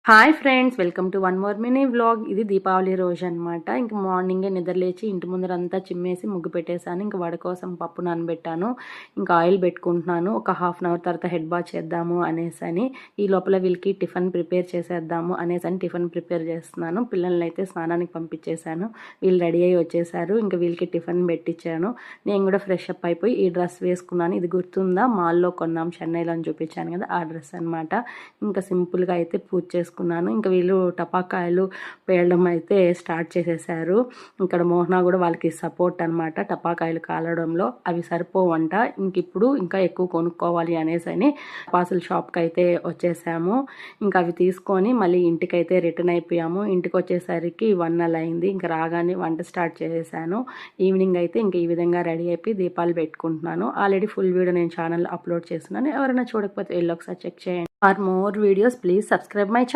Hi friends, welcome to one more mini vlog. ఇది దీపావళి రోజు అనమాట. ఇంక మార్నింగే నిద్రలేచి ఇంటి ముందరంతా చిమ్మేసి ముగ్గు పెట్టేశాను. ఇంక వడ కోసం పప్పు నానబెట్టాను. ఇంకా ఆయిల్ పెట్టుకుంటున్నాను. ఒక హాఫ్ అన్ అవర్ తర్వాత హెడ్ బాత్ చేద్దాము అనేసని. ఈ లోపల వీళ్ళకి టిఫిన్ ప్రిపేర్ చేసేద్దాము అనేసని టిఫిన్ ప్రిపేర్ చేస్తున్నాను. పిల్లల్ని అయితే స్నానానికి పంపించేశాను. వీళ్ళు రెడీ అయ్యి వచ్చేసారు. ఇంకా వీళ్ళకి టిఫిన్ పెట్టించాను. నేను కూడా ఫ్రెష్ అప్ అయిపోయి ఈ డ్రెస్ వేసుకున్నాను. ఇది గుర్తుందా, మాల్లో కొన్నాం చెన్నైలో అని చూపించాను కదా, ఆ డ్రెస్ అనమాట. ఇంకా సింపుల్గా అయితే పూజ చేసుకున్నాను. ఇంకా వీళ్ళు టపాకాయలు పేలడం అయితే స్టార్ట్ చేసేసారు. ఇక్కడ మోహన కూడా వాళ్ళకి సపోర్ట్ అనమాట. టపాకాయలు కాలడంలో అవి సరిపోవంట. ఇప్పుడు ఇంకా ఎక్కువ కొనుక్కోవాలి అనేసి పాసుల షాప్కి అయితే వచ్చేసాము. ఇంకా అవి తీసుకొని మళ్ళీ ఇంటికైతే రిటర్న్ అయిపోయాము. ఇంటికి వచ్చేసరికి 1 అలా అయింది. ఇంకా రాగానే వంట స్టార్ట్ చేసేసాను. ఈవినింగ్ అయితే ఇంకా ఈ విధంగా రెడీ అయిపోయి దీపాలు పెట్టుకుంటున్నాను. ఆల్రెడీ ఫుల్ వీడియో నేను ఛానల్లో అప్లోడ్ చేస్తున్నాను. ఎవరైనా చూడకపోతే వెళ్ళి ఒకసారి చెక్ చేయండి. For more videos please subscribe my channel.